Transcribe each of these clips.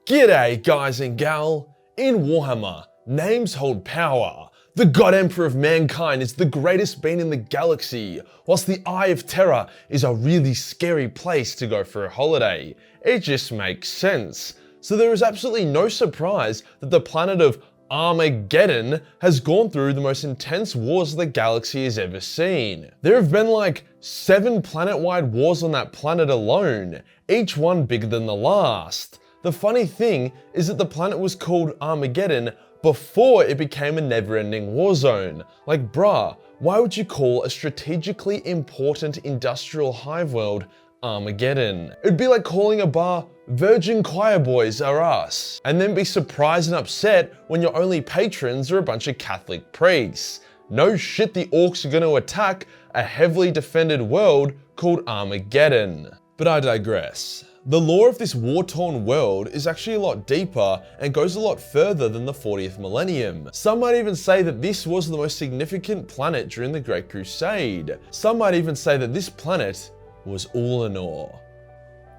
G'day guys and gal. In Warhammer, names hold power. The God Emperor of Mankind is the greatest being in the galaxy, whilst the Eye of Terror is a really scary place to go for a holiday. It just makes sense. So there is absolutely no surprise that the planet of Armageddon has gone through the most intense wars the galaxy has ever seen. There have been like 7 planet-wide wars on that planet alone, each one bigger than the last. The funny thing is that the planet was called Armageddon before it became a never-ending war zone. Like bruh, why would you call a strategically important industrial hive world Armageddon? It'd be like calling a bar Virgin Choir Boys Are Us, and then be surprised and upset when your only patrons are a bunch of Catholic priests. No shit, the orcs are gonna attack a heavily defended world called Armageddon. But I digress. The lore of this war-torn world is actually a lot deeper and goes a lot further than the 40th millennium. Some might even say that this was the most significant planet during the Great Crusade. Some might even say that this planet was Ullanor.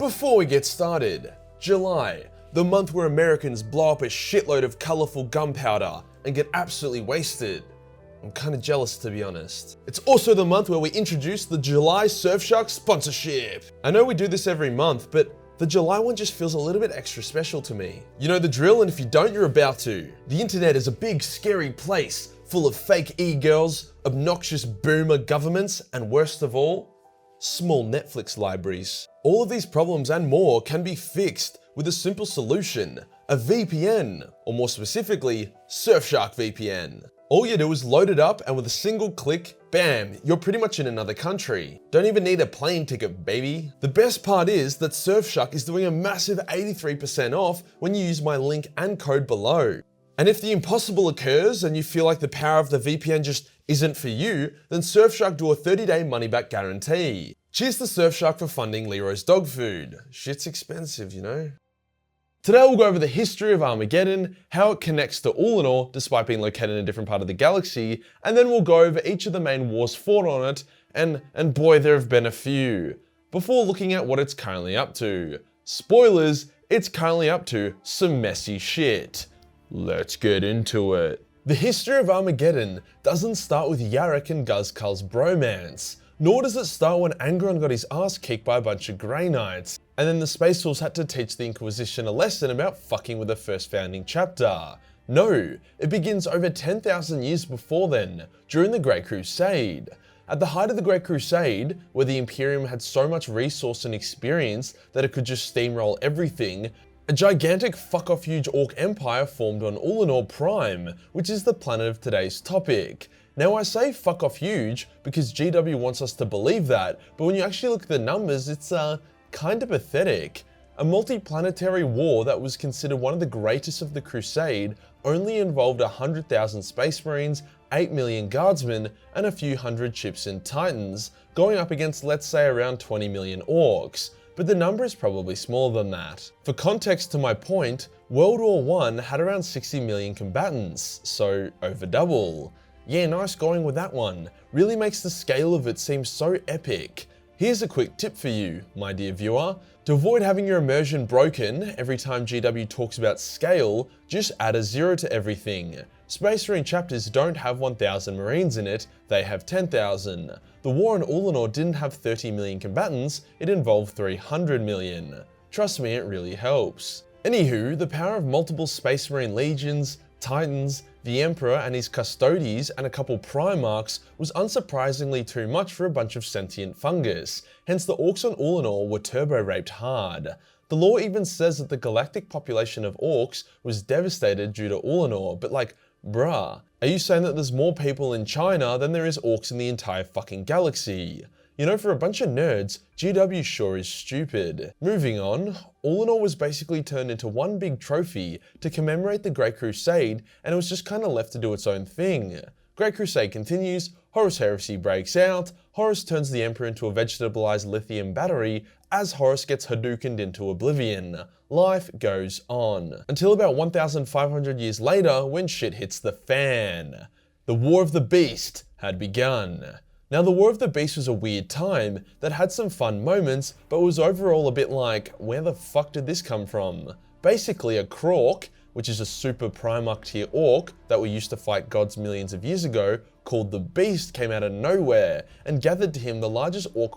Before we get started, July, the month where Americans blow up a shitload of colourful gunpowder and get absolutely wasted. I'm kinda jealous, to be honest. It's also the month where we introduce the July Surfshark sponsorship. I know we do this every month, but the July one just feels a little bit extra special to me. You know the drill, and if you don't, you're about to. The internet is a big, scary place full of fake e-girls, obnoxious boomer governments, and worst of all, small Netflix libraries. All of these problems and more can be fixed with a simple solution, a VPN, or more specifically, Surfshark VPN. All you do is load it up, and with a single click, bam, you're pretty much in another country. Don't even need a plane ticket, baby. The best part is that Surfshark is doing a massive 83% off when you use my link and code below. And if the impossible occurs and you feel like the power of the VPN just isn't for you, then Surfshark do a 30-day money-back guarantee. Cheers to Surfshark for funding Leroy's dog food. Shit's expensive, you know? Today we'll go over the history of Armageddon, how it connects to Ullanor despite being located in a different part of the galaxy, and then we'll go over each of the main wars fought on it, and boy, there have been a few, before looking at what it's currently up to. Spoilers, it's currently up to some messy shit. Let's get into it. The history of Armageddon doesn't start with Yarrick and Guzkull's bromance, nor does it start when Angron got his ass kicked by a bunch of Grey Knights, and then the Space Wolves had to teach the Inquisition a lesson about fucking with the first founding chapter. No, it begins over 10,000 years before then, during the Great Crusade. At the height of the Great Crusade, where the Imperium had so much resource and experience that it could just steamroll everything, a gigantic fuck-off huge orc empire formed on Ullanor Prime, which is the planet of today's topic. Now I say fuck off huge because GW wants us to believe that, but when you actually look at the numbers, it's kind of pathetic. A multi-planetary war that was considered one of the greatest of the Crusade only involved 100,000 Space Marines, 8 million Guardsmen, and a few hundred ships and Titans, going up against let's say around 20 million Orcs. But the number is probably smaller than that. For context to my point, World War I had around 60 million combatants, so over double. Yeah, nice going with that one. Really makes the scale of it seem so epic. Here's a quick tip for you, my dear viewer. To avoid having your immersion broken every time GW talks about scale, just add a 0 to everything. Space Marine chapters don't have 1,000 Marines in it, they have 10,000. The war in Ullanor didn't have 30 million combatants, it involved 300 million. Trust me, it really helps. Anywho, the power of multiple Space Marine legions, Titans, the Emperor and his Custodes and a couple Primarchs was unsurprisingly too much for a bunch of sentient fungus, hence the orcs on Ullanor were turbo-raped hard. The lore even says that the galactic population of orcs was devastated due to Ullanor, but like, bruh, are you saying that there's more people in China than there is orcs in the entire fucking galaxy? You know, for a bunch of nerds, GW sure is stupid. Moving on, Ullanor was basically turned into one big trophy to commemorate the Great Crusade, and it was just kinda left to do its own thing. Great Crusade continues, Horus Heresy breaks out, Horus turns the Emperor into a vegetabilized lithium battery as Horus gets Hadoukened into oblivion. Life goes on. Until about 1,500 years later when shit hits the fan. The War of the Beast had begun. Now the War of the Beast was a weird time that had some fun moments, but was overall a bit like, where the fuck did this come from? Basically, a Krork, which is a super Primarch tier orc that were used to fight gods millions of years ago, called the Beast, came out of nowhere and gathered to him the largest orc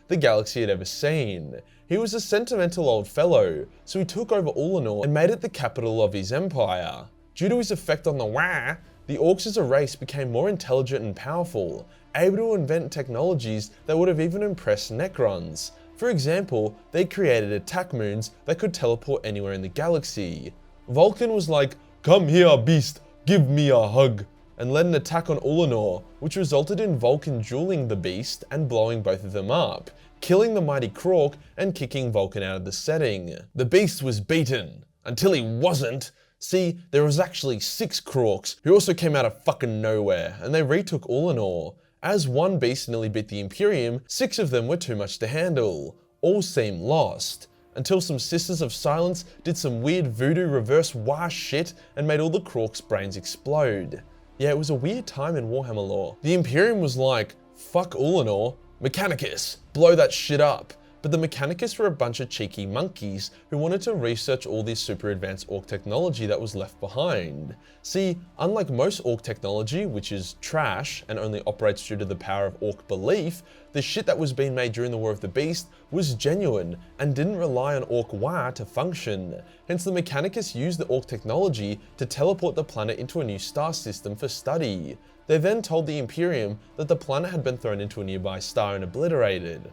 the galaxy had ever seen. He was a sentimental old fellow, so he took over Ullanor and made it the capital of his empire. Due to his effect on the orcs as a race became more intelligent and powerful, able to invent technologies that would have even impressed Necrons. For example, they created attack moons that could teleport anywhere in the galaxy. Vulcan was like, "Come here, beast, give me a hug," and led an attack on Ullanor, which resulted in Vulcan dueling the beast and blowing both of them up, killing the mighty Krork and kicking Vulcan out of the setting. The beast was beaten, until he wasn't. See, there was actually 6 Krorks who also came out of fucking nowhere, and they retook Ullanor. As one beast nearly beat the Imperium, 6 of them were too much to handle. All seemed lost. Until some Sisters of Silence did some weird voodoo reverse shit and made all the Krorks' brains explode. Yeah, it was a weird time in Warhammer lore. The Imperium was like, fuck Ullanor, Mechanicus, blow that shit up. But the Mechanicus were a bunch of cheeky monkeys who wanted to research all this super advanced orc technology that was left behind. See, unlike most orc technology, which is trash and only operates due to the power of orc belief, the shit that was being made during the War of the Beast was genuine and didn't rely on orc to function. Hence the Mechanicus used the orc technology to teleport the planet into a new star system for study. They then told the Imperium that the planet had been thrown into a nearby star and obliterated.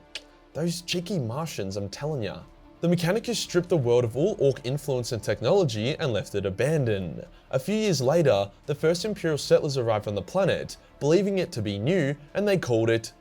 Those cheeky Martians, I'm telling ya. The Mechanicus stripped the world of all orc influence and technology and left it abandoned. A few years later, the first Imperial settlers arrived on the planet, believing it to be new, and they called it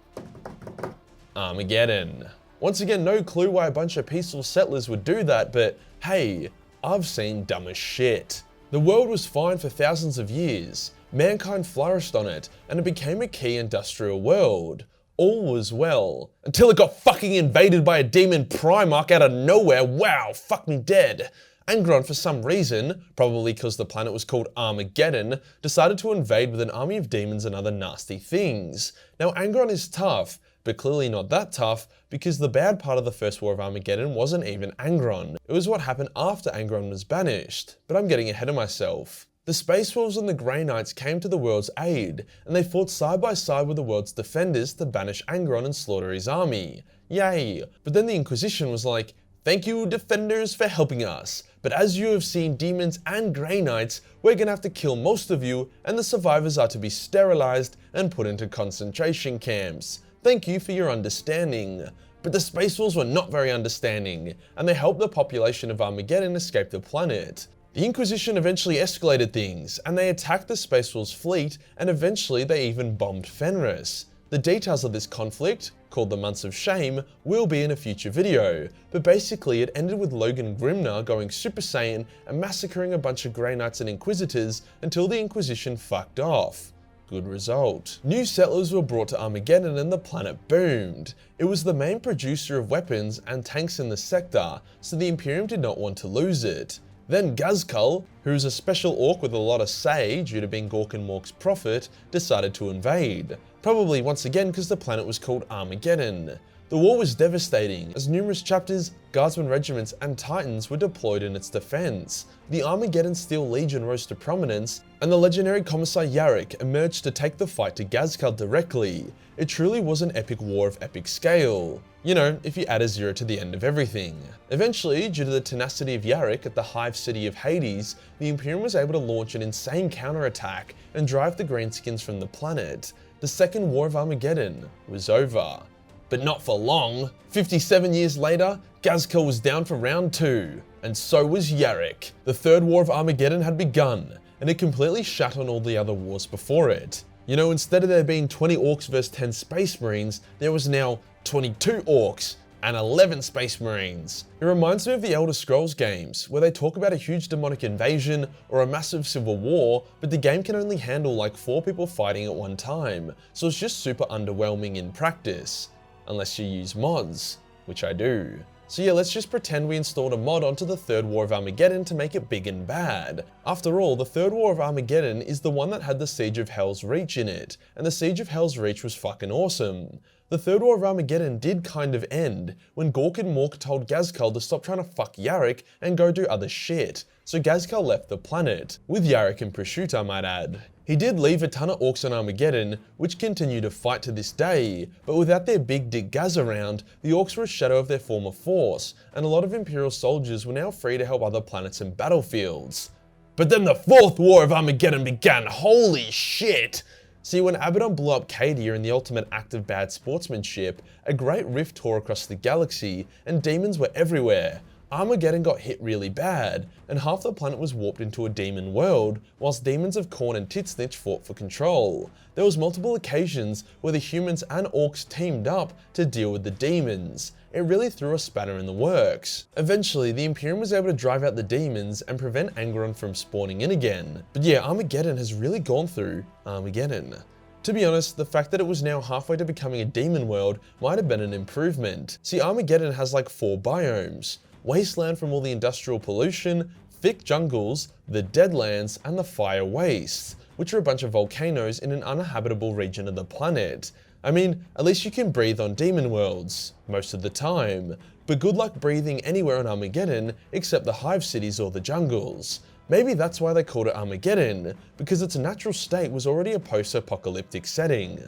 Armageddon. Once again, no clue why a bunch of peaceful settlers would do that, but hey, I've seen dumber shit. The world was fine for thousands of years. Mankind flourished on it, and it became a key industrial world. All was well, until it got fucking invaded by a demon Primarch out of nowhere. Wow, fuck me dead. Angron, for some reason, probably because the planet was called Armageddon, decided to invade with an army of demons and other nasty things. Now Angron is tough, but clearly not that tough, because the bad part of the First War of Armageddon wasn't even Angron. It was what happened after Angron was banished. But I'm getting ahead of myself. The Space Wolves and the Grey Knights came to the world's aid, and they fought side by side with the world's defenders to banish Angron and slaughter his army. Yay! But then the Inquisition was like, "Thank you, defenders, for helping us, but as you have seen demons and Grey Knights, we're gonna have to kill most of you, and the survivors are to be sterilized and put into concentration camps. Thank you for your understanding." But the Space Wolves were not very understanding, and they helped the population of Armageddon escape the planet. The Inquisition eventually escalated things, and they attacked the Space Wolves' fleet, and eventually they even bombed Fenris. The details of this conflict, called the Months of Shame, will be in a future video, but basically it ended with Logan Grimnar going Super Saiyan and massacring a bunch of Grey Knights and Inquisitors until the Inquisition fucked off. Good result. New settlers were brought to Armageddon and the planet boomed. It was the main producer of weapons and tanks in the sector, so the Imperium did not want to lose it. Then Gazkull, who is a special orc with a lot of say due to being Gork and Mork's prophet, decided to invade. Probably once again because the planet was called Armageddon. The war was devastating, as numerous chapters, guardsmen regiments, and titans were deployed in its defense. The Armageddon Steel Legion rose to prominence, and the legendary Commissar Yarrick emerged to take the fight to Gazkull directly. It truly was an epic war of epic scale. You know, if you add a 0 to the end of everything. Eventually, due to the tenacity of Yarrick at the hive city of Hades, the Imperium was able to launch an insane counterattack and drive the Greenskins from the planet. The Second War of Armageddon was over. But not for long. 57 years later, Gazkull was down for round 2, and so was Yarrick. The Third War of Armageddon had begun, and it completely shat on all the other wars before it. You know, instead of there being 20 orcs versus 10 space marines, there was now 22 orcs and 11 space marines. It reminds me of the Elder Scrolls games, where they talk about a huge demonic invasion or a massive civil war, but the game can only handle like 4 people fighting at one time, so it's just super underwhelming in practice. Unless you use mods, which I do. So yeah, let's just pretend we installed a mod onto the Third War of Armageddon to make it big and bad. After all, the Third War of Armageddon is the one that had the Siege of Hell's Reach in it, and the Siege of Hell's Reach was fucking awesome. The Third War of Armageddon did kind of end when Gork and Mork told Gazkal to stop trying to fuck Yarrick and go do other shit, so Gazkal left the planet, with Yarrick in pursuit I might add. He did leave a ton of orcs on Armageddon, which continue to fight to this day, but without their big dick Gaz around, the orcs were a shadow of their former force, and a lot of Imperial soldiers were now free to help other planets and battlefields. But then the Fourth War of Armageddon began, holy shit! See, when Abaddon blew up Cadia in the ultimate act of bad sportsmanship, a great rift tore across the galaxy, and demons were everywhere. Armageddon got hit really bad, and half the planet was warped into a demon world, whilst demons of Khorne and Titsnitch fought for control. There was multiple occasions where the humans and orcs teamed up to deal with the demons. It really threw a spanner in the works. Eventually, the Imperium was able to drive out the demons and prevent Angron from spawning in again. But yeah, Armageddon has really gone through Armageddon. To be honest, the fact that it was now halfway to becoming a demon world might have been an improvement. See, Armageddon has like 4 biomes. Wasteland from all the industrial pollution, thick jungles, the Deadlands, and the Fire Wastes, which are a bunch of volcanoes in an uninhabitable region of the planet. I mean, at least you can breathe on demon worlds, most of the time, but good luck breathing anywhere on Armageddon except the hive cities or the jungles. Maybe that's why they called it Armageddon, because its natural state was already a post-apocalyptic setting.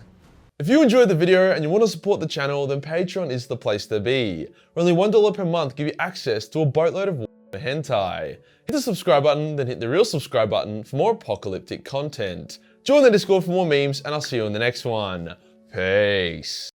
If you enjoyed the video and you want to support the channel, then Patreon is the place to be. For only $1 per month give you access to a boatload of Warhammer hentai. Hit the subscribe button, then hit the real subscribe button for more apocalyptic content. Join the Discord for more memes, and I'll see you in the next one. Peace.